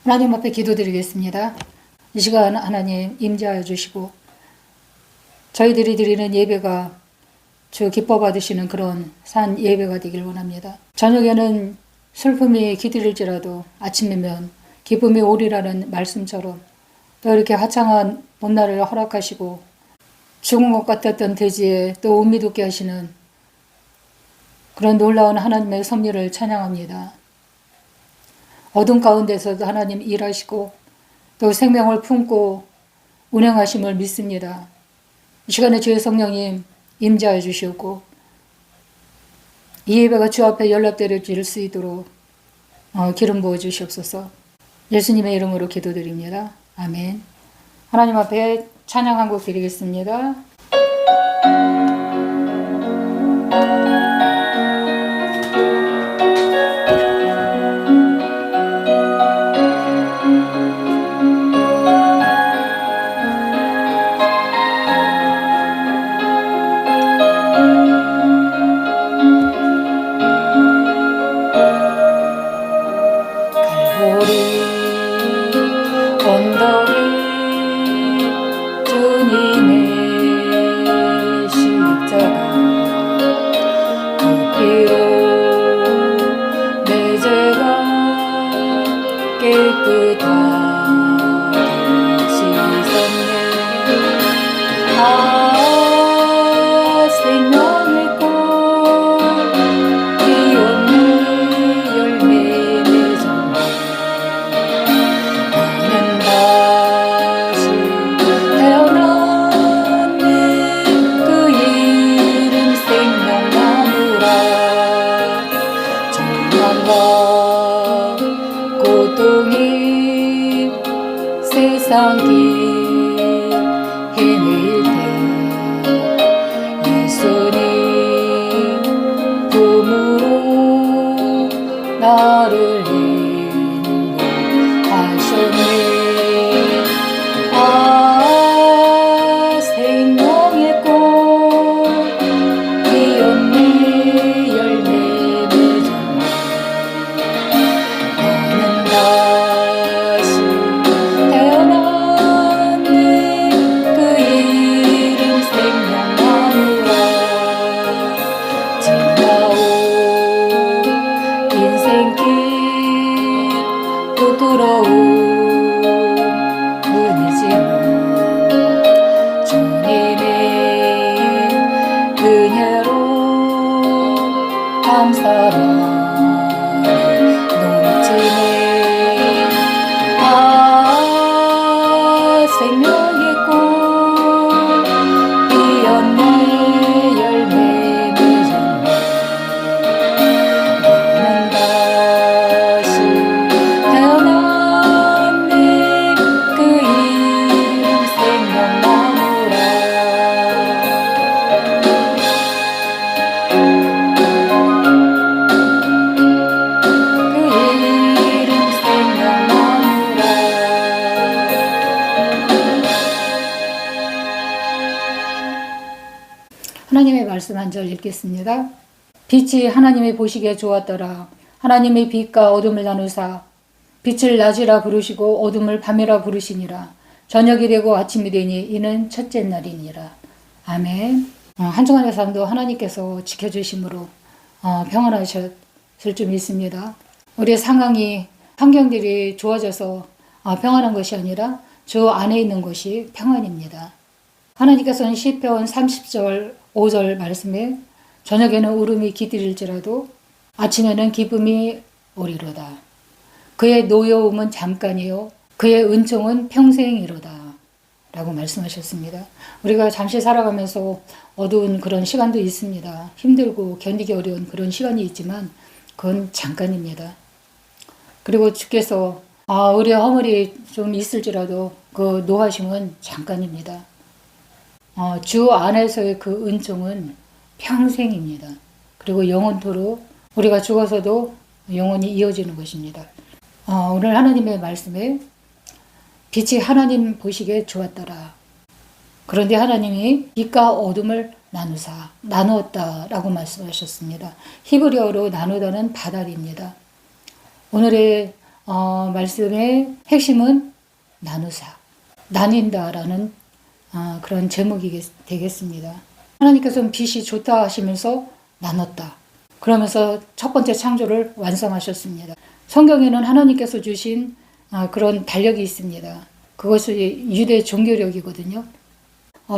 하나님 앞에 기도드리겠습니다. 이 시간 하나님 임재하여 주시고 저희들이 드리는 예배가 주 기뻐 받으시는 그런 산 예배가 되길 원합니다. 저녁에는 슬픔이 깃들일지라도 아침이면 기쁨이 오리라는 말씀처럼 또 이렇게 화창한 봄날을 허락하시고 죽은 것 같았던 대지에 또 운미 돋게 하시는 그런 놀라운 하나님의 섭리를 찬양합니다. 어둠 가운데서도 하나님 일하시고 또 생명을 품고 운행하심을 믿습니다. 이 시간에 주의 성령님 임재하여 주시옵고 이 예배가 주 앞에 연락드릴 수 있도록 기름 부어 주시옵소서. 예수님의 이름으로 기도드립니다. 아멘. 하나님 앞에 찬양 한 곡 드리겠습니다. 세상 길 헤맬 때 예수님 품으로 나를 인도하셨네. 생명의 꽃 피었네. 열매 맺었네. 나는 다시 태어났네. 그 이름 생명나무라. 지나온 인생길 부끄러운 뿐이지만 주님의 은혜로 감사하니 넘치네. 생명의 꽃 피었네. 열매 맺었네. 나는 다시 태어났네. 그 이름 생명나무라. 그 이름 생명나무라. 하나님의 말씀 한 절 읽겠습니다. 빛이 하나님의 보시기에 좋았더라. 하나님의 빛과 어둠을 나누사 빛을 낮이라 부르시고 어둠을 밤이라 부르시니라. 저녁이 되고 아침이 되니 이는 첫째 날이니라. 아멘. 한 주간의 삶도 하나님께서 지켜주심으로 평안하셨을 줄 믿습니다. 우리의 상황이 환경들이 좋아져서 평안한 것이 아니라 주 안에 있는 것이 평안입니다. 하나님께서는 시편 30절 5절 말씀에 저녁에는 울음이 깃들일지라도 아침에는 기쁨이 오리로다. 그의 노여움은 잠깐이요 그의 은총은 평생이로다 라고 말씀하셨습니다. 우리가 잠시 살아가면서 어두운 그런 시간도 있습니다. 힘들고 견디기 어려운 그런 시간이 있지만 그건 잠깐입니다. 그리고 주께서 우리의 허물이 좀 있을지라도 그 노하심은 잠깐입니다. 주 안에서의 그 은총은 평생입니다. 그리고 영원토록 우리가 죽어서도 영원히 이어지는 것입니다. 오늘 하나님의 말씀에 빛이 하나님 보시기에 좋았더라. 그런데 하나님이 빛과 어둠을 나누었다라고 말씀하셨습니다. 히브리어로 나누다는 바달입니다. 오늘의 말씀의 핵심은 나누사, 나뉜다라는 그런 제목이 되겠습니다. 하나님께서는 빛이 좋다 하시면서 나눴다. 그러면서 첫 번째 창조를 완성하셨습니다. 성경에는 하나님께서 주신 그런 달력이 있습니다. 그것이 유대 종교력이거든요.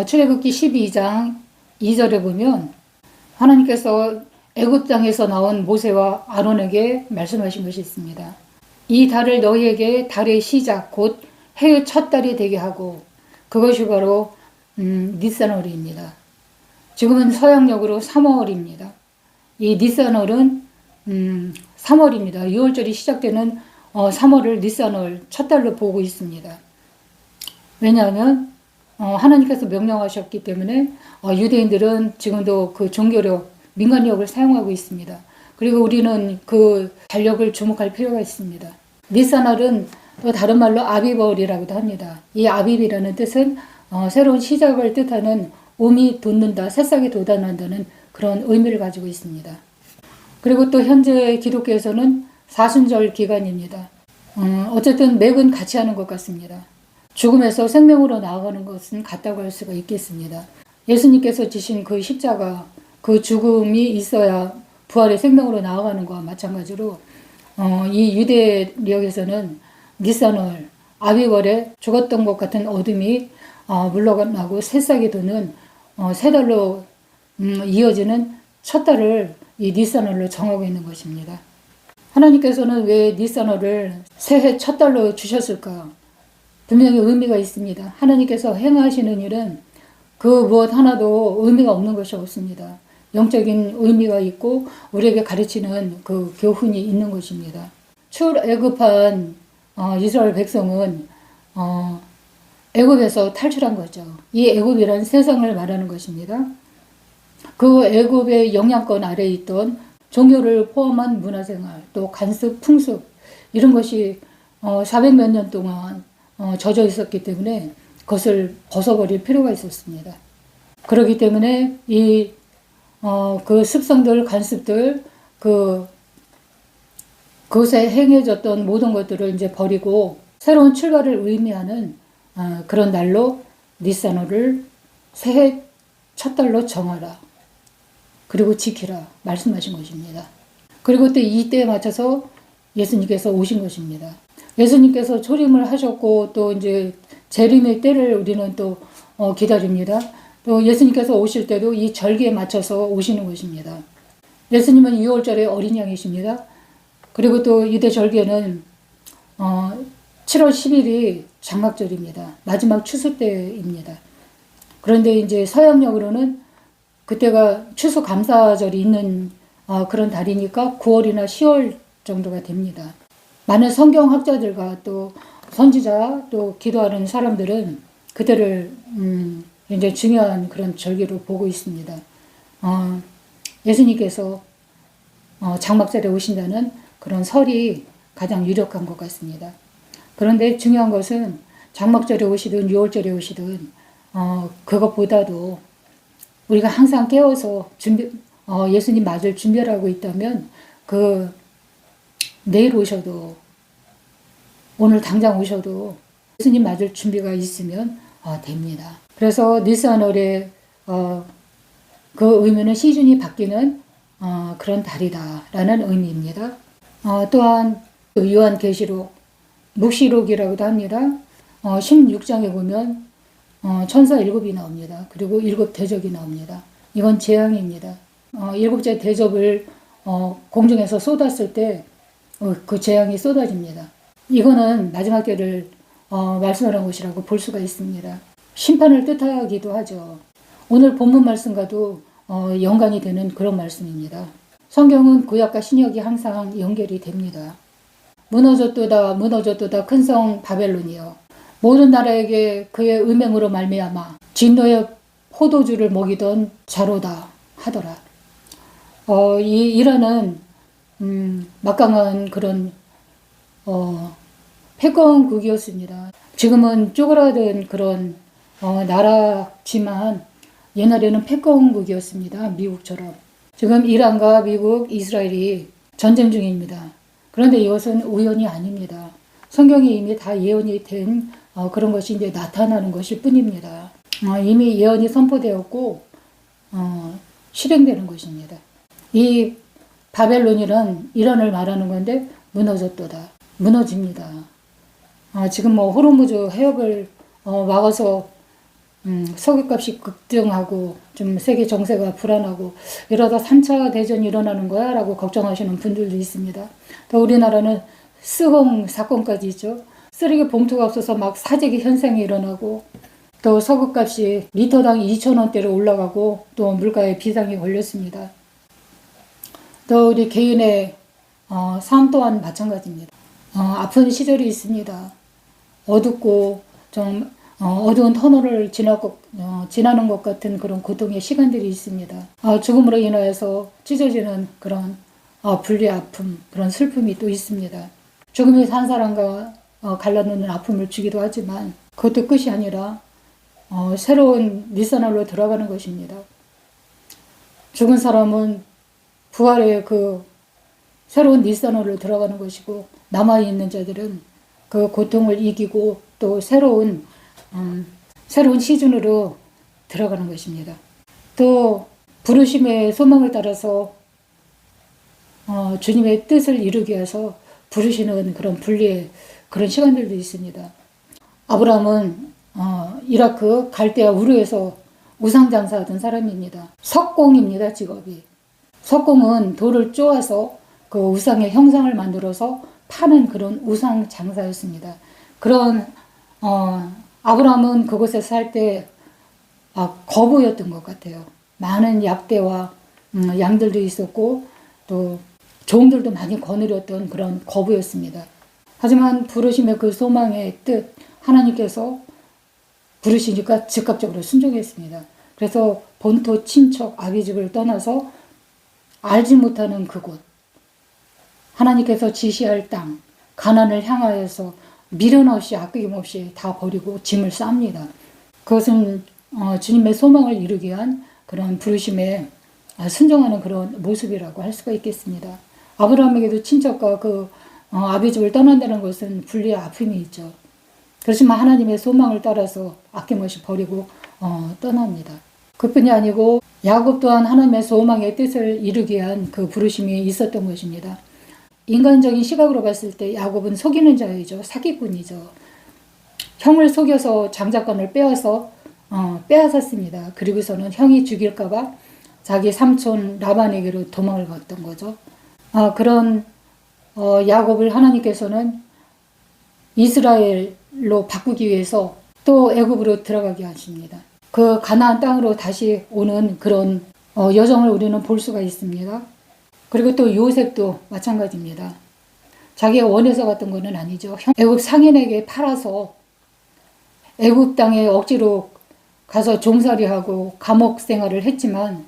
출애굽기 12장 2절에 보면 하나님께서 애굽 땅에서 나온 모세와 아론에게 말씀하신 것이 있습니다. 이 달을 너희에게 달의 시작 곧 해의 첫 달이 되게 하고 그것이 바로 니산월입니다. 지금은 서양력으로 3월입니다. 이 니산월은 3월입니다. 6월절이 시작되는 3월을 니산월 첫 달로 보고 있습니다. 왜냐하면 하나님께서 명령하셨기 때문에 유대인들은 지금도 그 종교력, 민간력을 사용하고 있습니다. 그리고 우리는 그 달력을 주목할 필요가 있습니다. 니산월은 또 다른 말로 아비벌이라고도 합니다. 이 아비비라는 뜻은 새로운 시작을 뜻하는 옴이 돋는다, 새싹이 돋아난다는 그런 의미를 가지고 있습니다. 그리고 또 현재 기독교에서는 사순절 기간입니다. 어쨌든 맥은 같이 하는 것 같습니다. 죽음에서 생명으로 나아가는 것은 같다고 할 수가 있겠습니다. 예수님께서 지신 그 십자가, 그 죽음이 있어야 부활의 생명으로 나아가는 것과 마찬가지로 이 유대력에서는 니산월, 아비월에 죽었던 것 같은 어둠이 물러나고 새싹이 도는 세 달로 이어지는 첫 달을 이 니산월로 정하고 있는 것입니다. 하나님께서는 왜 니산월을 새해 첫 달로 주셨을까? 분명히 의미가 있습니다. 하나님께서 행하시는 일은 그 무엇 하나도 의미가 없는 것이 없습니다. 영적인 의미가 있고 우리에게 가르치는 그 교훈이 있는 것입니다. 출애굽한 이스라엘 백성은 애굽에서 탈출한 거죠. 이 애굽이란 세상을 말하는 것입니다. 그 애굽의 영향권 아래에 있던 종교를 포함한 문화생활, 또 관습, 풍습 이런 것이 400몇 년 동안 젖어 있었기 때문에 그것을 벗어버릴 필요가 있었습니다. 그렇기 때문에 그 습성들, 관습들, 그것에 행해졌던 모든 것들을 이제 버리고 새로운 출발을 의미하는 그런 날로 니산월을 새해 첫 달로 정하라. 그리고 지키라. 말씀하신 것입니다. 그리고 또 이때에 맞춰서 예수님께서 오신 것입니다. 예수님께서 초림을 하셨고 또 이제 재림의 때를 우리는 또 기다립니다. 또 예수님께서 오실 때도 이 절기에 맞춰서 오시는 것입니다. 예수님은 6월절에 어린 양이십니다. 그리고 또 유대 절기에는 7월 10일이 장막절입니다. 마지막 추수 때입니다. 그런데 이제 서양력으로는 그때가 추수감사절이 있는 그런 달이니까 9월이나 10월 정도가 됩니다. 많은 성경학자들과 또 선지자 또 기도하는 사람들은 그때를 굉장히 중요한 그런 절기로 보고 있습니다. 예수님께서 장막절에 오신다는 그런 설이 가장 유력한 것 같습니다. 그런데 중요한 것은 장막절에 오시든 6월절에 오시든 그것보다도 우리가 항상 깨어서 예수님 맞을 준비를 하고 있다면 내일 오셔도 오늘 당장 오셔도 예수님 맞을 준비가 있으면 됩니다. 그래서 니산월의 그 의미는 시즌이 바뀌는 그런 달이다라는 의미입니다. 또한 요한계시록, 묵시록이라고도 합니다. 16장에 보면 천사 7이 나옵니다. 그리고 7 대접이 나옵니다. 이건 재앙입니다. 7째 대접을 공중에서 쏟았을 때 그 재앙이 쏟아집니다. 이거는 마지막 때를 말씀하는 것이라고 볼 수가 있습니다. 심판을 뜻하기도 하죠. 오늘 본문 말씀과도 연관이 되는 그런 말씀입니다. 성경은 구약과 신약이 항상 연결이 됩니다. 무너졌도다 무너졌도다 큰 성 바벨론이여 모든 나라에게 그의 음행으로 말미암아 진노의 포도주를 먹이던 자로다 하더라. 이라는 막강한 그런 패권국이었습니다. 지금은 쪼그라든 그런 나라지만 옛날에는 패권국이었습니다. 미국처럼. 지금 이란과 미국, 이스라엘이 전쟁 중입니다. 그런데 이것은 우연이 아닙니다. 성경에 이미 다 예언이 된 그런 것이 이제 나타나는 것일 뿐입니다. 이미 예언이 선포되었고 실행되는 것입니다. 이 바벨론이란 이란을 말하는 건데 무너졌도다. 무너집니다. 지금 뭐 호르무즈 해협을 막아서 석유값이 급등하고 좀 세계 정세가 불안하고 이러다 3차 대전이 일어나는 거야 라고 걱정하시는 분들도 있습니다. 또 우리나라는 스공 사건까지 있죠. 쓰레기 봉투가 없어서 막 사재기 현상이 일어나고 또 석유값이 리터당 2,000원대로 올라가고 또 물가에 비상이 걸렸습니다. 또 우리 개인의 삶 또한 마찬가지입니다. 아픈 시절이 있습니다. 어둡고 좀 어두운 터널을 지나는 것 같은 그런 고통의 시간들이 있습니다. 죽음으로 인하여서 찢어지는 그런 분리 아픔, 그런 슬픔이 또 있습니다. 죽음이 산 사람과 갈라놓는 아픔을 주기도 하지만 그것도 끝이 아니라 새로운 닛산월로 들어가는 것입니다. 죽은 사람은 부활의 그 새로운 닛산월로 들어가는 것이고 남아있는 자들은 그 고통을 이기고 또 새로운 시즌으로 들어가는 것입니다. 또 부르심의 소망을 따라서 주님의 뜻을 이루기 위해서 부르시는 그런 분리의 그런 시간들도 있습니다. 아브라함은 이라크 갈대아 우르에서 우상장사하던 사람입니다. 석공입니다, 직업이. 석공은 돌을 쪼아서 그 우상의 형상을 만들어서 파는 그런 우상장사였습니다. 그런 아브라함은 그곳에 살 때 거부였던 것 같아요. 많은 약대와 양들도 있었고 또 종들도 많이 거느렸던 그런 거부였습니다. 하지만 부르심의 그 소망의 뜻 하나님께서 부르시니까 즉각적으로 순종했습니다. 그래서 본토 친척 아비집을 떠나서 알지 못하는 그곳 하나님께서 지시할 땅 가나안을 향하여서 미련 없이 아낌없이 다 버리고 짐을 쌉니다. 그것은 주님의 소망을 이루기 위한 그런 부르심에 순종하는 그런 모습이라고 할 수가 있겠습니다. 아브라함에게도 친척과 그 아비집을 떠난다는 것은 분리의 아픔이 있죠. 그렇지만 하나님의 소망을 따라서 아낌없이 버리고 떠납니다. 그뿐이 아니고 야곱 또한 하나님의 소망의 뜻을 이루기 위한 그 부르심이 있었던 것입니다. 인간적인 시각으로 봤을 때 야곱은 속이는 자이죠. 사기꾼이죠. 형을 속여서 장자권을 빼앗았습니다. 그리고서는 형이 죽일까봐 자기 삼촌 라반에게로 도망을 갔던 거죠. 그런 야곱을 하나님께서는 이스라엘로 바꾸기 위해서 또 애굽으로 들어가게 하십니다. 그 가나안 땅으로 다시 오는 그런 여정을 우리는 볼 수가 있습니다. 그리고 또 요셉도 마찬가지입니다. 자기가 원해서 갔던 것은 아니죠. 애굽 상인에게 팔아서 애굽 땅에 억지로 가서 종살이하고 감옥 생활을 했지만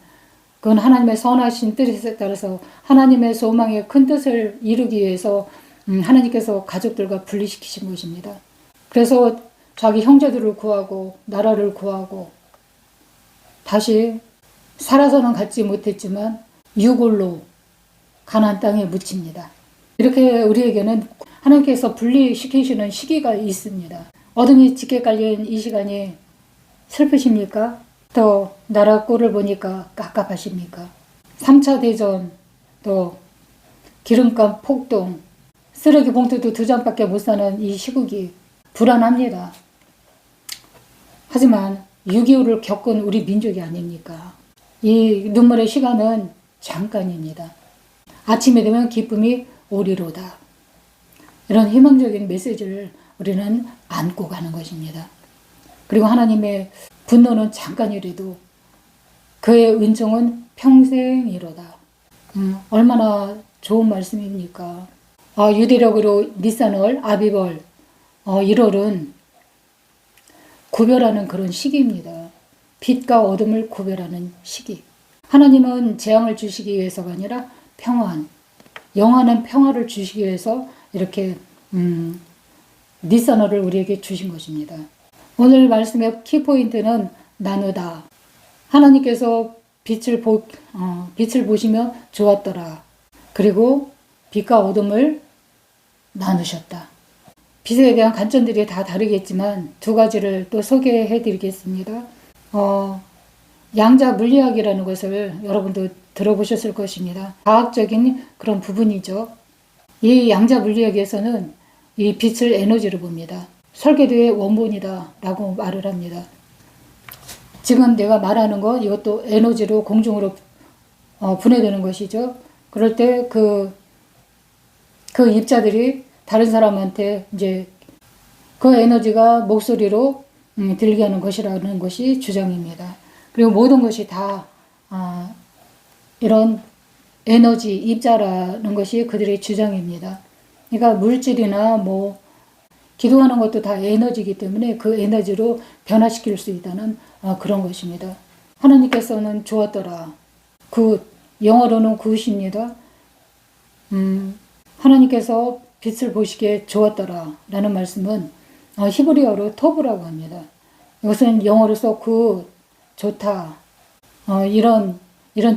그건 하나님의 선하신 뜻에 따라서 하나님의 소망의 큰 뜻을 이루기 위해서 하나님께서 가족들과 분리시키신 것입니다. 그래서 자기 형제들을 구하고 나라를 구하고 다시 살아서는 갖지 못했지만 유골로 가나안 땅에 묻힙니다. 이렇게 우리에게는 하나님께서 분리시키시는 시기가 있습니다. 어둠이 짙게 깔린 이 시간이 슬프십니까? 또 나라 꼴을 보니까 깝깝하십니까? 3차 대전, 또 기름값 폭등, 쓰레기 봉투도 2장밖에 못 사는 이 시국이 불안합니다. 하지만 6.25를 겪은 우리 민족이 아닙니까? 이 눈물의 시간은 잠깐입니다. 아침이 되면 기쁨이 오리로다. 이런 희망적인 메시지를 우리는 안고 가는 것입니다. 그리고 하나님의 분노는 잠깐이라도 그의 은총은 평생이로다. 얼마나 좋은 말씀입니까? 유대력으로 니산월, 아비벌 1월은 구별하는 그런 시기입니다. 빛과 어둠을 구별하는 시기. 하나님은 재앙을 주시기 위해서가 아니라 평안, 영원한 평화를 주시기 위해서 이렇게 니산월을 우리에게 주신 것입니다. 오늘 말씀의 키포인트는 나누다. 하나님께서 빛을 보시며 좋았더라. 그리고 빛과 어둠을 나누셨다. 빛에 대한 관점들이 다 다르겠지만 두 가지를 또 소개해 드리겠습니다. 양자 물리학이라는 것을 여러분도 들어보셨을 것입니다. 과학적인 그런 부분이죠. 이 양자 물리학에서는 이 빛을 에너지로 봅니다. 설계도의 원본이다 라고 말을 합니다. 지금 내가 말하는 것 이것도 에너지로 공중으로 분해되는 것이죠. 그럴 때 그 입자들이 다른 사람한테 이제 그 에너지가 목소리로 들리게 하는 것이라는 것이 주장입니다. 그리고 모든 것이 다 이런 에너지 입자라는 것이 그들의 주장입니다. 그러니까 물질이나 뭐 기도하는 것도 다 에너지이기 때문에 그 에너지로 변화시킬 수 있다는 그런 것입니다. 하나님께서는 좋았더라. 영어로는 굿입니다. 하나님께서 빛을 보시기에 좋았더라 라는 말씀은 히브리어로 토브라고 합니다. 이것은 영어로서 굿, 좋다 이런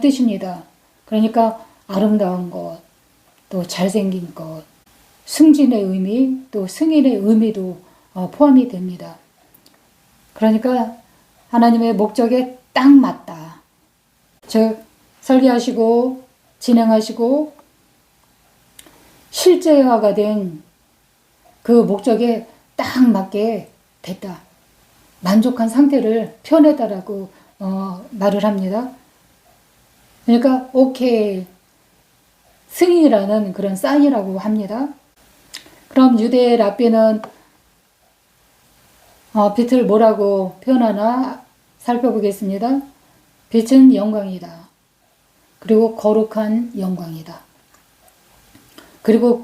뜻입니다. 그러니까 아름다운 것, 또 잘생긴 것, 승진의 의미, 또 승인의 의미도 포함이 됩니다. 그러니까 하나님의 목적에 딱 맞다. 즉 설계하시고 진행하시고 실제화가 된 그 목적에 딱 맞게 됐다. 만족한 상태를 표현했다라고 말을 합니다. 그러니까 오케이 승인이라는 그런 사인이라고 합니다. 그럼 유대 랍비는 빛을 뭐라고 표현하나 살펴보겠습니다. 빛은 영광이다. 그리고 거룩한 영광이다. 그리고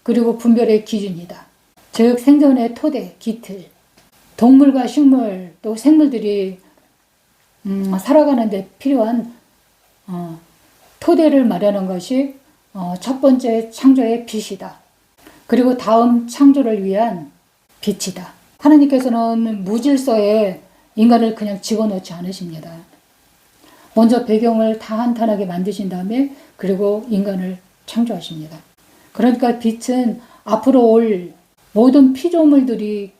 그리고 분별의 기준이다. 즉 생존의 토대, 기틀, 동물과 식물 또 생물들이 살아가는 데 필요한 토대를 마련한 것이 첫 번째 창조의 빛이다. 그리고 다음 창조를 위한 빛이다. 하나님께서는 무질서에 인간을 그냥 집어넣지 않으십니다. 먼저 배경을 다 한탄하게 만드신 다음에 그리고 인간을 창조하십니다. 그러니까 빛은 앞으로 올 모든 피조물들이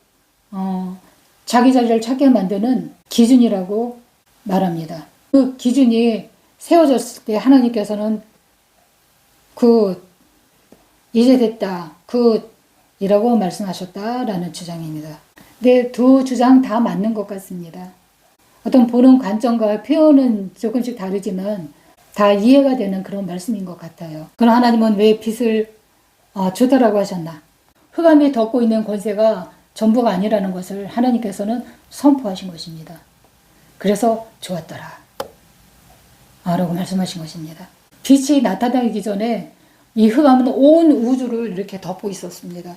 자기 자리를 찾게 만드는 기준이라고 말합니다. 그 기준이 세워졌을 때 하나님께서는 이제 됐다. 이라고 말씀하셨다라는 주장입니다. 근데 두 주장 다 맞는 것 같습니다. 어떤 보는 관점과 표현은 조금씩 다르지만 다 이해가 되는 그런 말씀인 것 같아요. 그럼 하나님은 왜 빛을 주다라고 하셨나? 흑암이 덮고 있는 권세가 전부가 아니라는 것을 하나님께서는 선포하신 것입니다. 그래서 좋았더라 라고 말씀하신 것입니다. 빛이 나타나기 전에 이 흑암은 온 우주를 이렇게 덮고 있었습니다.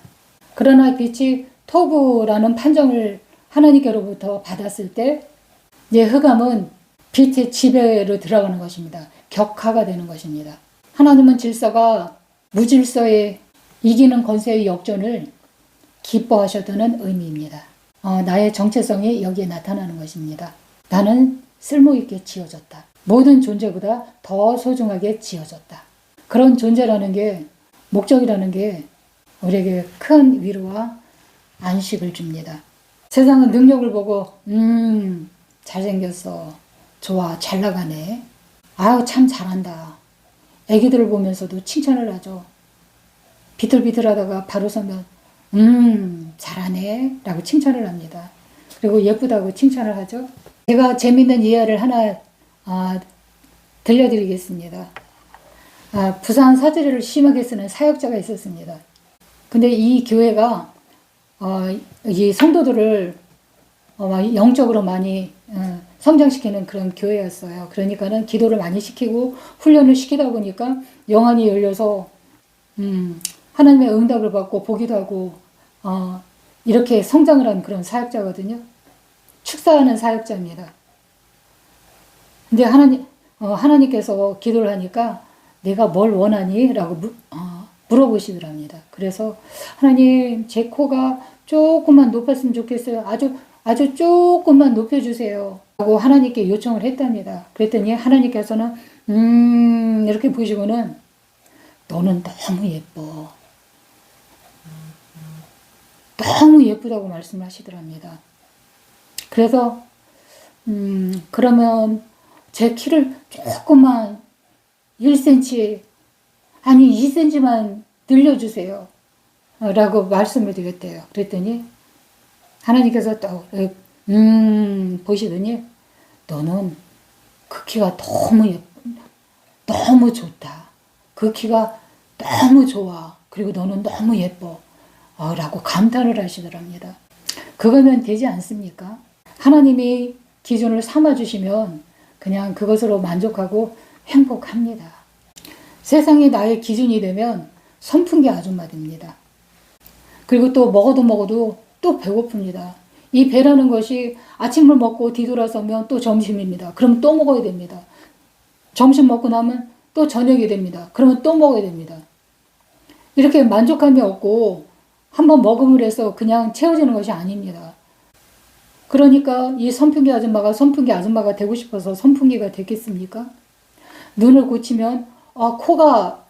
그러나 빛이 토브라는 판정을 하나님께로부터 받았을 때 이제 흑암은 빛의 지배로 들어가는 것입니다. 격화가 되는 것입니다. 하나님은 질서가 무질서에 이기는 권세의 역전을 기뻐하셨다는 의미입니다. 나의 정체성이 여기에 나타나는 것입니다. 나는 쓸모있게 지어졌다. 모든 존재보다 더 소중하게 지어졌다. 그런 존재라는 게, 목적이라는 게 우리에게 큰 위로와 안식을 줍니다. 세상은 능력을 보고 잘생겼어. 좋아. 잘 나가네. 아유 참 잘한다. 애기들을 보면서도 칭찬을 하죠. 비틀비틀하다가 바로 서면 잘하네 라고 칭찬을 합니다. 그리고 예쁘다고 칭찬을 하죠. 제가 재밌는 이야기를 하나 들려드리겠습니다. 부산 사투리를 심하게 쓰는 사역자가 있었습니다. 근데 이 교회가 이 성도들을 영적으로 많이 성장시키는 그런 교회였어요. 그러니까는 기도를 많이 시키고 훈련을 시키다 보니까 영안이 열려서 하나님의 응답을 받고 보기도 하고 이렇게 성장을 한 그런 사역자거든요. 축사하는 사역자입니다. 근데 하나님께서 기도를 하니까 내가 뭘 원하니? 라고 물어보시더랍니다. 그래서 하나님 제 코가 조금만 높았으면 좋겠어요. 아주 조금만 높여주세요. 라고 하나님께 요청을 했답니다. 그랬더니 하나님께서는 이렇게 보시고는 너는 너무 예뻐. 너무 예쁘다고 말씀을 하시더랍니다. 그래서 그러면 제 키를 조금만 1cm 아니 2cm만 늘려주세요 라고 말씀을 드렸대요. 그랬더니 하나님께서 또 보시더니 너는 그 키가 너무 예뻐, 너무 좋다. 그 키가 너무 좋아. 그리고 너는 너무 예뻐 라고 감탄을 하시더랍니다. 그거면 되지 않습니까? 하나님이 기준을 삼아주시면 그냥 그것으로 만족하고 행복합니다. 세상이 나의 기준이 되면 선풍기 아줌마 됩니다. 그리고 또 먹어도 또 배고픕니다. 이 배라는 것이 아침을 먹고 뒤돌아서면 또 점심입니다. 그럼 또 먹어야 됩니다. 점심 먹고 나면 또 저녁이 됩니다. 그러면 또 먹어야 됩니다. 이렇게 만족함이 없고 한번 먹음을 해서 그냥 채워지는 것이 아닙니다. 그러니까 이 선풍기 아줌마가 선풍기 아줌마가 되고 싶어서 선풍기가 됐겠습니까? 눈을 고치면 코가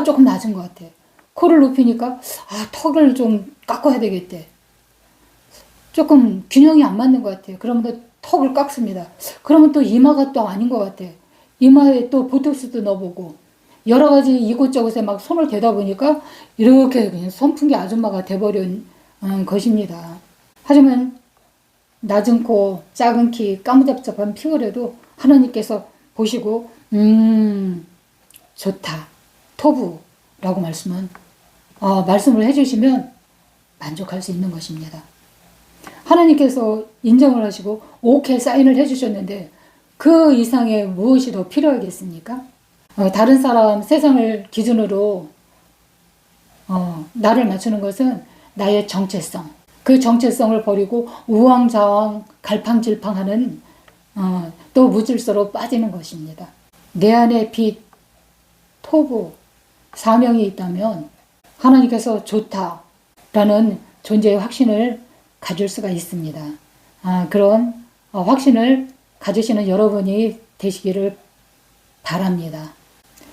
조금 낮은 것 같아. 코를 높이니까 턱을 좀 깎아야 되겠대. 조금 균형이 안 맞는 것 같아. 그러면 또 턱을 깎습니다. 그러면 또 이마가 또 아닌 것 같아. 이마에 또 보톡스도 넣어보고 여러 가지 이곳저곳에 막 손을 대다 보니까 이렇게 그냥 선풍기 아줌마가 돼버린 것입니다. 하지만 낮은 코, 작은 키, 까무잡잡한 피부라도 하나님께서 보시고 좋다, 토부라고 말씀을 해주시면 만족할 수 있는 것입니다. 하나님께서 인정을 하시고 오케이 사인을 해주셨는데 그 이상의 무엇이 더 필요하겠습니까? 다른 사람 세상을 기준으로 나를 맞추는 것은 나의 정체성, 그 정체성을 버리고 우왕좌왕 갈팡질팡하는 또 무질서로 빠지는 것입니다. 내 안에 빛, 토부, 사명이 있다면 하나님께서 좋다라는 존재의 확신을 가질 수가 있습니다. 그런 확신을 가지시는 여러분이 되시기를 바랍니다.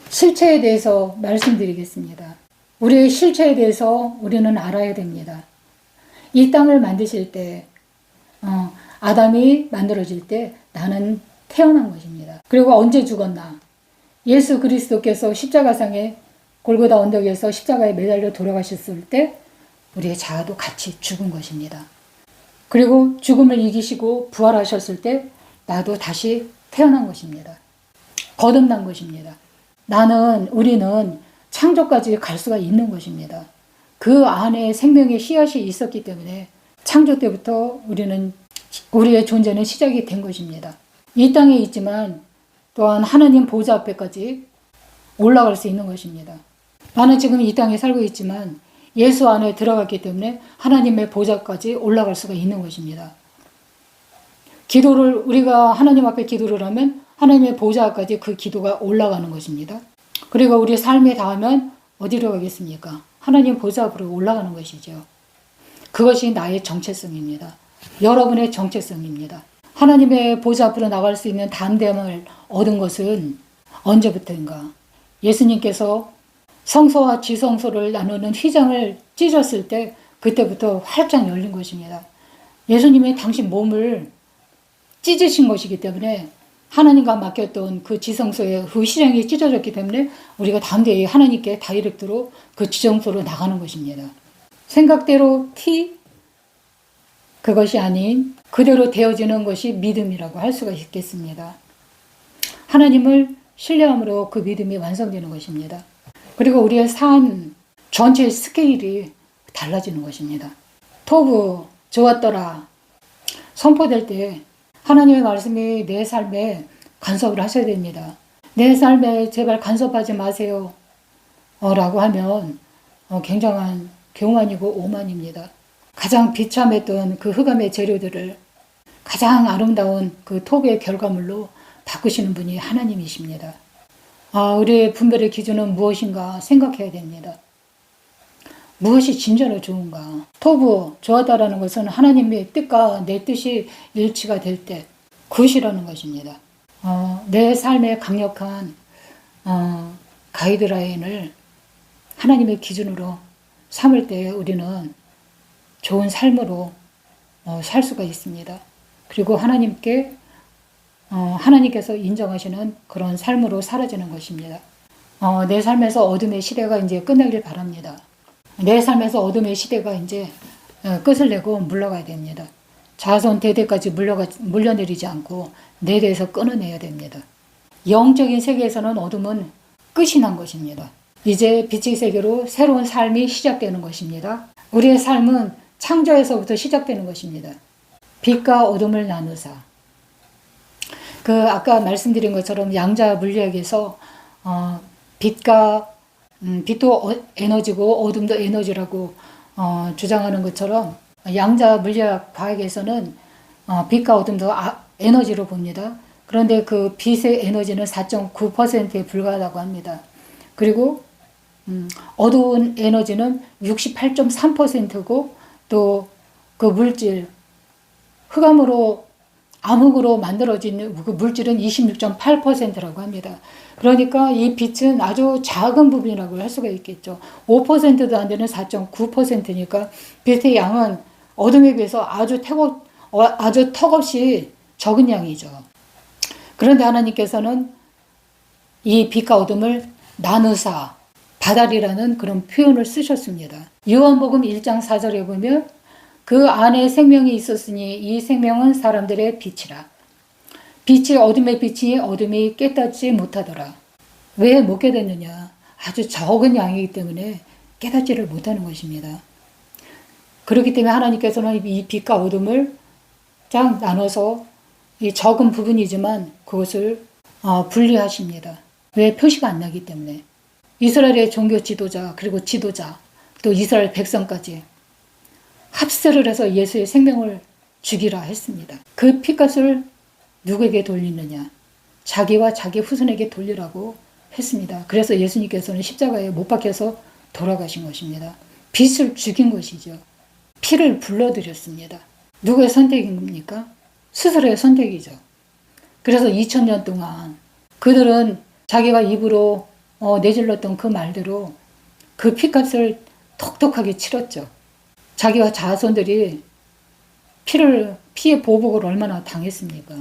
실체에 대해서 말씀드리겠습니다. 우리의 실체에 대해서 우리는 알아야 됩니다. 이 땅을 만드실 때 아담이 만들어질 때 나는 태어난 것입니다. 그리고 언제 죽었나? 예수 그리스도께서 십자가상에 골고다 언덕에서 십자가에 매달려 돌아가셨을 때 우리의 자아도 같이 죽은 것입니다. 그리고 죽음을 이기시고 부활하셨을 때 나도 다시 태어난 것입니다. 거듭난 것입니다. 우리는 창조까지 갈 수가 있는 것입니다. 그 안에 생명의 씨앗이 있었기 때문에 창조 때부터 우리의 존재는 시작이 된 것입니다. 이 땅에 있지만 또한 하나님 보좌 앞에까지 올라갈 수 있는 것입니다. 나는 지금 이 땅에 살고 있지만 예수 안에 들어갔기 때문에 하나님의 보좌까지 올라갈 수가 있는 것입니다. 우리가 하나님 앞에 기도를 하면 하나님의 보좌까지 그 기도가 올라가는 것입니다. 그리고 우리 삶에 닿으면 어디로 가겠습니까? 하나님 보좌 앞으로 올라가는 것이죠. 그것이 나의 정체성입니다. 여러분의 정체성입니다. 하나님의 보좌 앞으로 나갈 수 있는 담대함을 얻은 것은 언제부터인가? 예수님께서 성소와 지성소를 나누는 휘장을 찢었을 때 그때부터 활짝 열린 것입니다. 예수님이 당신 몸을 찢으신 것이기 때문에 하나님과 맡겼던 그 지성소의 그 휘장이 찢어졌기 때문에 우리가 담대히 하나님께 다이렉트로 그 지성소로 나가는 것입니다. 생각대로 그것이 아닌 그대로 되어지는 것이 믿음이라고 할 수가 있겠습니다. 하나님을 신뢰함으로 그 믿음이 완성되는 것입니다. 그리고 우리의 삶 전체의 스케일이 달라지는 것입니다. 토부 좋았더라 선포될 때 하나님의 말씀이 내 삶에 간섭을 하셔야 됩니다. 내 삶에 제발 간섭하지 마세요 라고 하면 굉장한 교만이고 오만입니다. 가장 비참했던 그 흑암의 재료들을 가장 아름다운 그 토부의 결과물로 바꾸시는 분이 하나님이십니다. 우리의 분별의 기준은 무엇인가 생각해야 됩니다. 무엇이 진짜로 좋은가? 토부, 좋았다라는 것은 하나님의 뜻과 내 뜻이 일치가 될 때 그것이라는 것입니다. 내 삶의 강력한 가이드라인을 하나님의 기준으로 삼을 때 우리는 좋은 삶으로 살 수가 있습니다. 그리고 하나님께서 인정하시는 그런 삶으로 사라지는 것입니다. 내 삶에서 어둠의 시대가 이제 끝나길 바랍니다. 내 삶에서 어둠의 시대가 이제 끝을 내고 물러가야 됩니다. 자손 대대까지 물려내리지 않고 내 대에서 끊어내야 됩니다. 영적인 세계에서는 어둠은 끝이 난 것입니다. 이제 빛의 세계로 새로운 삶이 시작되는 것입니다. 우리의 삶은 창조에서부터 시작되는 것입니다. 빛과 어둠을 나누사. 아까 말씀드린 것처럼 양자 물리학에서 빛도 에너지고 어둠도 에너지라고 주장하는 것처럼 양자 물리학 과학에서는 빛과 어둠도 에너지로 봅니다. 그런데 그 빛의 에너지는 4.9%에 불과하다고 합니다. 그리고 어두운 에너지는 68.3%고 또 그 물질, 흑암으로 암흑으로 만들어진 그 물질은 26.8%라고 합니다. 그러니까 이 빛은 아주 작은 부분이라고 할 수가 있겠죠. 5%도 안 되는 4.9%니까 빛의 양은 어둠에 비해서 아주 턱없이 적은 양이죠. 그런데 하나님께서는 이 빛과 어둠을 나누사 바다리라는 그런 표현을 쓰셨습니다. 요한복음 1장 4절에 보면 그 안에 생명이 있었으니 이 생명은 사람들의 빛이라. 빛이 어둠의 빛이 어둠이 깨닫지 못하더라. 왜 못 깨닫느냐? 아주 적은 양이기 때문에 깨닫지를 못하는 것입니다. 그렇기 때문에 하나님께서는 이 빛과 어둠을 쫙 나눠서 이 적은 부분이지만 그것을 분리하십니다. 왜? 표시가 안 나기 때문에. 이스라엘의 종교 지도자 그리고 지도자 또 이스라엘 백성까지 합세를 해서 예수의 생명을 주기라 했습니다. 그 피값을 누구에게 돌리느냐? 자기와 자기 후손에게 돌리라고 했습니다. 그래서 예수님께서는 십자가에 못 박혀서 돌아가신 것입니다. 빛을 죽인 것이죠. 피를 불러들였습니다. 누구의 선택입니까? 스스로의 선택이죠. 그래서 2000년 동안 그들은 자기가 입으로 내질렀던 그 말대로 그 피값을 톡톡하게 치렀죠. 자기와 자손들이 피의 보복을 얼마나 당했습니까?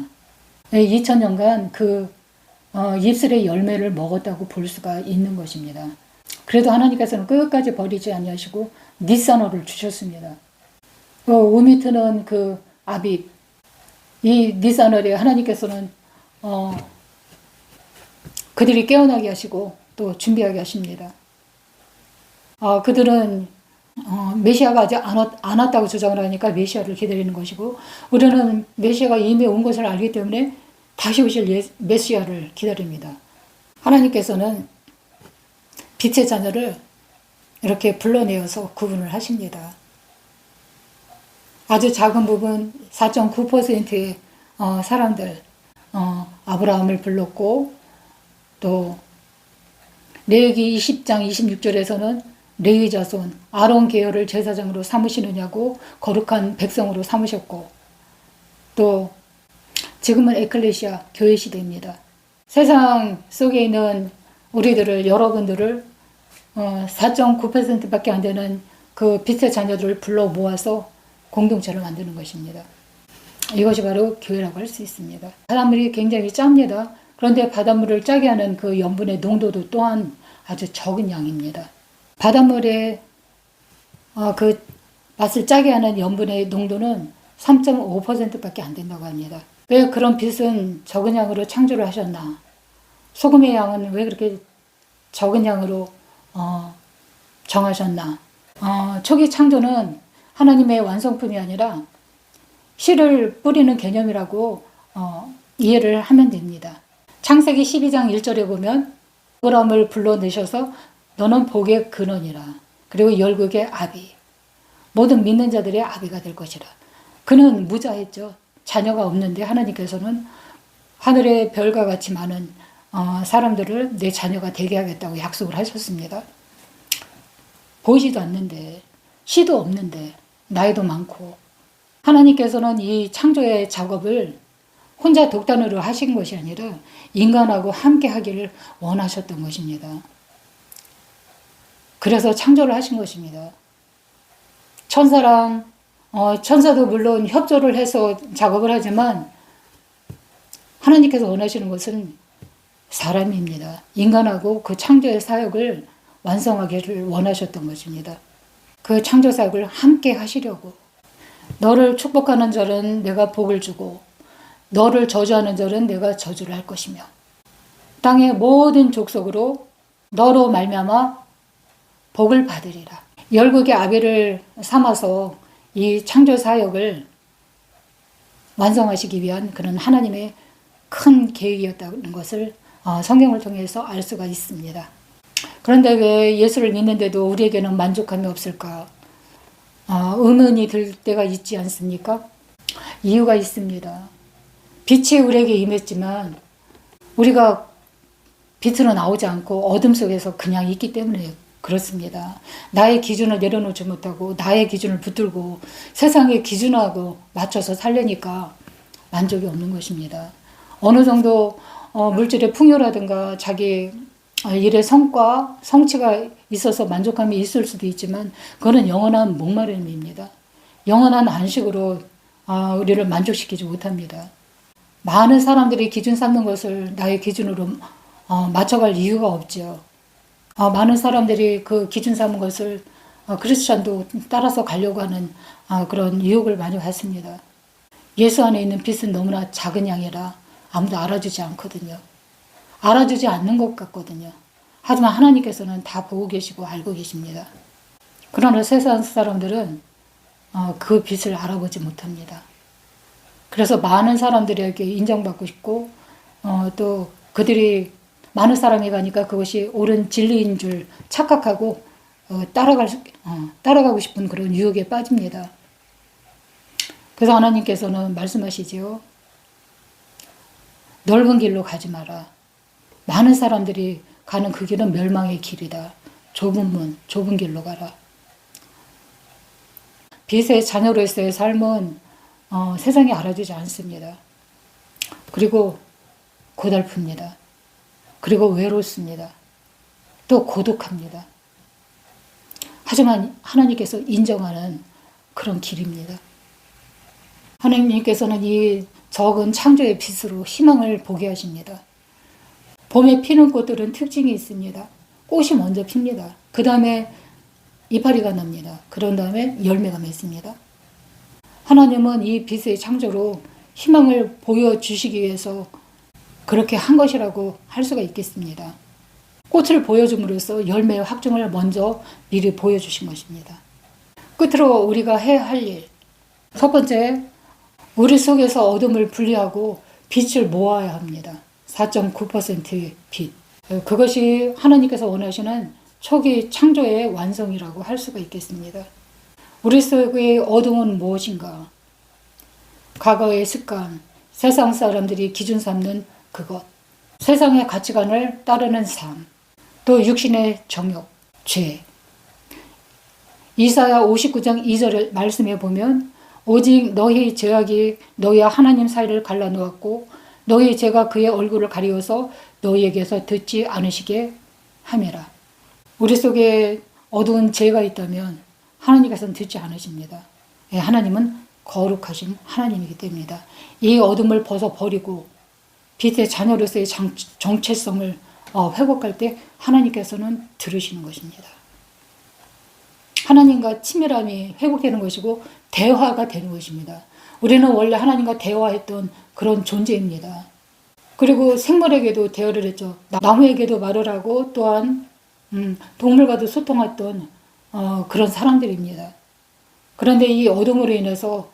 2000년간 그 입술의 열매를 먹었다고 볼 수가 있는 것입니다. 그래도 하나님께서는 끝까지 버리지 아니하시고 니사노를 주셨습니다. 우미트는 그 아빕, 이 니사노에 하나님께서는 그들이 깨어나게 하시고 또 준비하게 하십니다. 그들은 메시아가 아직 안 왔다고 주장을 하니까 메시아를 기다리는 것이고 우리는 메시아가 이미 온 것을 알기 때문에 다시 오실 메시아를 기다립니다. 하나님께서는 빛의 자녀를 이렇게 불러내어서 구분을 하십니다. 아주 작은 부분 4.9%의 사람들 아브라함을 불렀고 또 레위기 20장 26절에서는 레위 자손 아론 계열을 제사장으로 삼으시느냐고 거룩한 백성으로 삼으셨고 또 지금은 에클레시아 교회 시대입니다. 세상 속에 있는 여러분들을 4.9%밖에 안 되는 그 빛의 자녀들을 불러 모아서 공동체를 만드는 것입니다. 이것이 바로 교회라고 할 수 있습니다. 바닷물이 굉장히 짭니다. 그런데 바닷물을 짜게 하는 그 염분의 농도도 또한 아주 적은 양입니다. 바닷물의 그 맛을 짜게 하는 염분의 농도는 3.5%밖에 안 된다고 합니다. 왜 그런 빛은 적은 양으로 창조를 하셨나? 소금의 양은 왜 그렇게 적은 양으로 정하셨나? 초기 창조는 하나님의 완성품이 아니라 씨를 뿌리는 개념이라고 이해를 하면 됩니다. 창세기 12장 1절에 보면 아브라함을 불러내셔서 너는 복의 근원이라. 그리고 열국의 아비. 모든 믿는 자들의 아비가 될 것이라. 그는 무자했죠. 자녀가 없는데 하나님께서는 하늘의 별과 같이 많은 사람들을 내 자녀가 되게 하겠다고 약속을 하셨습니다. 보이지도 않는데 씨도 없는데 나이도 많고 하나님께서는 이 창조의 작업을 혼자 독단으로 하신 것이 아니라 인간하고 함께 하기를 원하셨던 것입니다. 그래서 창조를 하신 것입니다. 천사랑 천사도 물론 협조를 해서 작업을 하지만 하나님께서 원하시는 것은 사람입니다. 인간하고 그 창조의 사역을 완성하기를 원하셨던 것입니다. 그 창조 사역을 함께 하시려고. 너를 축복하는 자는 내가 복을 주고 너를 저주하는 자는 내가 저주를 할 것이며 땅의 모든 족속으로 너로 말미암아 복을 받으리라. 열국의 아비를 삼아서 이 창조 사역을 완성하시기 위한 그런 하나님의 큰 계획이었다는 것을 성경을 통해서 알 수가 있습니다. 그런데 왜 예수를 믿는데도 우리에게는 만족함이 없을까? 의문이 들 때가 있지 않습니까? 이유가 있습니다. 빛이 우리에게 임했지만 우리가 빛으로 나오지 않고 어둠 속에서 그냥 있기 때문에 그렇습니다. 나의 기준을 내려놓지 못하고 나의 기준을 붙들고 세상의 기준하고 맞춰서 살려니까 만족이 없는 것입니다. 어느 정도 물질의 풍요라든가 자기 일의 성과, 성취가 있어서 만족감이 있을 수도 있지만 그거는 영원한 목마름입니다. 영원한 안식으로 우리를 만족시키지 못합니다. 많은 사람들이 기준 삼는 것을 나의 기준으로 맞춰갈 이유가 없죠. 많은 사람들이 그 기준 삼은 것을 크리스찬도 따라서 가려고 하는 그런 유혹을 많이 받습니다. 예수 안에 있는 빛은 너무나 작은 양이라 아무도 알아주지 않거든요. 알아주지 않는 것 같거든요. 하지만 하나님께서는 다 보고 계시고 알고 계십니다. 그러나 세상 사람들은 그 빛을 알아보지 못합니다. 그래서 많은 사람들에게 인정받고 싶고 또 그들이 많은 사람이 가니까 그것이 옳은 진리인 줄 착각하고 따라가고 싶은 그런 유혹에 빠집니다. 그래서 하나님께서는 말씀하시지요. 넓은 길로 가지 마라. 많은 사람들이 가는 그 길은 멸망의 길이다. 좁은 문, 좁은 길로 가라. 빛의 자녀로서의 삶은 세상이 알아주지 않습니다. 그리고 고달픕니다. 그리고 외롭습니다. 또 고독합니다. 하지만 하나님께서 인정하는 그런 길입니다. 하나님께서는 이 적은 창조의 빛으로 희망을 보게 하십니다. 봄에 피는 꽃들은 특징이 있습니다. 꽃이 먼저 핍니다. 그 다음에 이파리가 납니다. 그런 다음에 열매가 맺습니다. 하나님은 이 빛의 창조로 희망을 보여주시기 위해서 그렇게 한 것이라고 할 수가 있겠습니다. 꽃을 보여줌으로써 열매의 확증을 먼저 미리 보여주신 것입니다. 끝으로 우리가 해야 할 일. 첫 번째, 우리 속에서 어둠을 분리하고 빛을 모아야 합니다. 4.9%의 빛. 그것이 하나님께서 원하시는 초기 창조의 완성이라고 할 수가 있겠습니다. 우리 속의 어둠은 무엇인가? 과거의 습관, 세상 사람들이 기준 삼는 그것, 세상의 가치관을 따르는 삶, 또 육신의 정욕, 죄. 이사야 59장 2절 말씀에 보면 오직 너희 죄악이 너희와 하나님 사이를 갈라놓았고 너희 죄가 그의 얼굴을 가리워서 너희에게서 듣지 않으시게 함이라. 우리 속에 어두운 죄가 있다면 하나님께서는 듣지 않으십니다. 하나님은 거룩하신 하나님이기 때문이다. 이 어둠을 벗어버리고 빛의 자녀로서의 정체성을 회복할 때 하나님께서는 들으시는 것입니다. 하나님과 친밀함이 회복되는 것이고 대화가 되는 것입니다. 우리는 원래 하나님과 대화했던 그런 존재입니다. 그리고 생물에게도 대화를 했죠. 나무에게도 말을 하고 또한 동물과도 소통했던 그런 사람들입니다. 그런데 이 어둠으로 인해서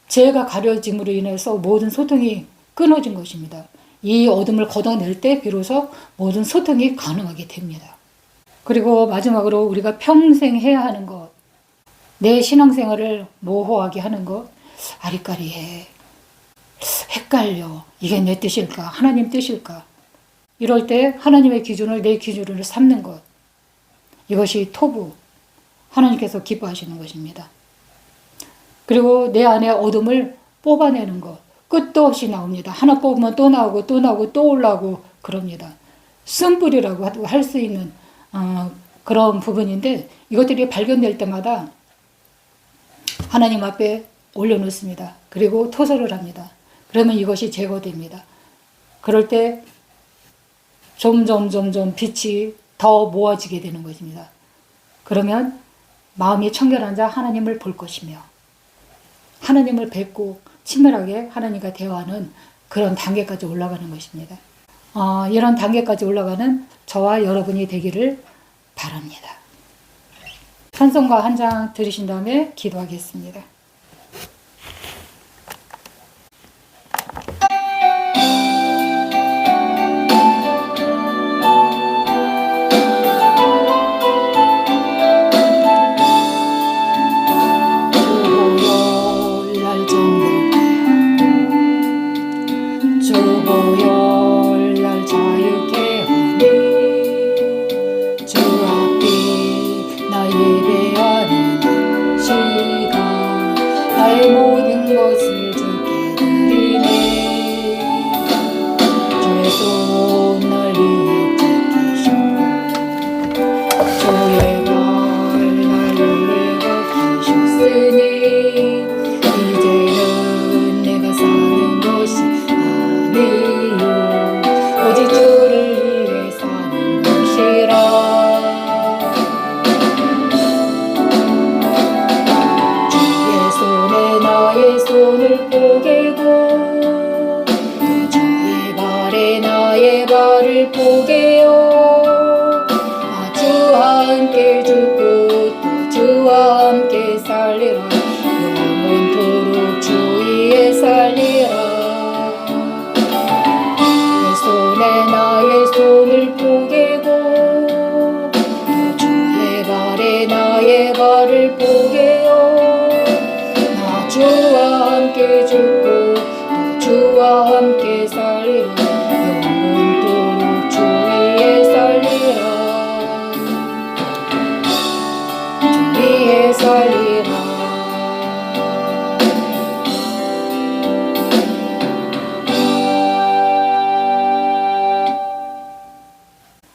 죄가 가려짐으로 인해서 모든 소통이 끊어진 것입니다. 이 어둠을 걷어낼 때 비로소 모든 소통이 가능하게 됩니다. 그리고 마지막으로 우리가 평생 해야 하는 것, 내 신앙생활을 모호하게 하는 것, 아리까리해, 헷갈려, 이게 내 뜻일까, 하나님 뜻일까, 이럴 때 하나님의 기준을 내 기준으로 삼는 것, 이것이 토부, 하나님께서 기뻐하시는 것입니다. 그리고 내 안에 어둠을 뽑아내는 것, 끝도 없이 나옵니다. 하나 뽑으면 또 나오고 또 나오고 또 올라오고 그럽니다. 쓴뿌리라고 할 수 있는 그런 부분인데 이것들이 발견될 때마다 하나님 앞에 올려놓습니다. 그리고 토설을 합니다. 그러면 이것이 제거됩니다. 그럴 때 점점 빛이 더 모아지게 되는 것입니다. 그러면 마음이 청결한 자 하나님을 볼 것이며 하나님을 뵙고 친밀하게 하나님과 대화하는 그런 단계까지 올라가는 것입니다. 이런 단계까지 올라가는 저와 여러분이 되기를 바랍니다. 찬송가 한 장 들으신 다음에 기도하겠습니다.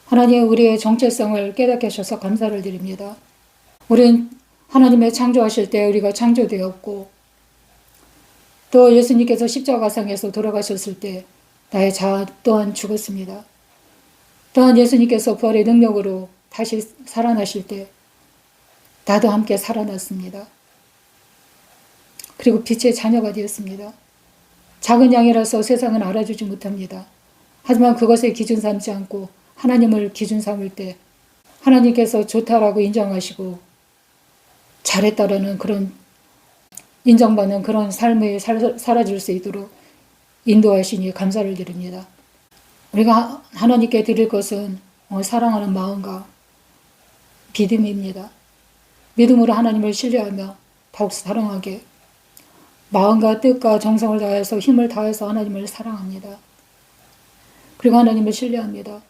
하나님, 우리의 정체성을 깨닫게 하셔서 감사를 드립니다. 우린 하나님의 창조하실 때 우리가 창조되었고 또 예수님께서 십자가상에서 돌아가셨을 때 나의 자아 또한 죽었습니다. 또한 예수님께서 부활의 능력으로 다시 살아나실 때 나도 함께 살아났습니다. 그리고 빛의 자녀가 되었습니다. 작은 양이라서 세상은 알아주지 못합니다. 하지만 그것에 기준 삼지 않고 하나님을 기준 삼을 때 하나님께서 좋다라고 인정하시고 잘했다라는 그런 인정받는 그런 삶을 살아줄 수 있도록 인도하시니 감사를 드립니다. 우리가 하나님께 드릴 것은 사랑하는 마음과 믿음입니다. 믿음으로 하나님을 신뢰하며 더욱 사랑하게 마음과 뜻과 정성을 다해서 힘을 다해서 하나님을 사랑합니다. 그리고 하나님을 신뢰합니다.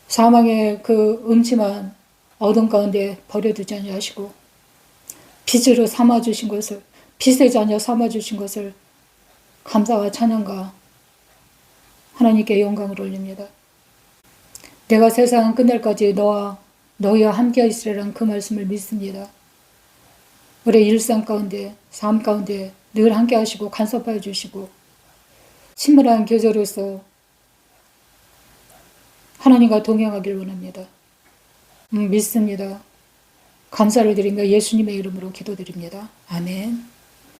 사망의 그 음침한 어둠 가운데 버려두지 아니하시고 빛으로 삼아주신 것을, 빛의 자녀 삼아주신 것을 감사와 찬양과 하나님께 영광을 올립니다. 내가 세상 끝날까지 너희와 함께 있으리라는 그 말씀을 믿습니다. 우리의 일상 가운데, 삶 가운데 늘 함께 하시고 간섭하여 주시고 친밀한 교제로서 하나님과 동행하길 원합니다. 믿습니다. 감사를 드리며 예수님의 이름으로 기도드립니다. 아멘.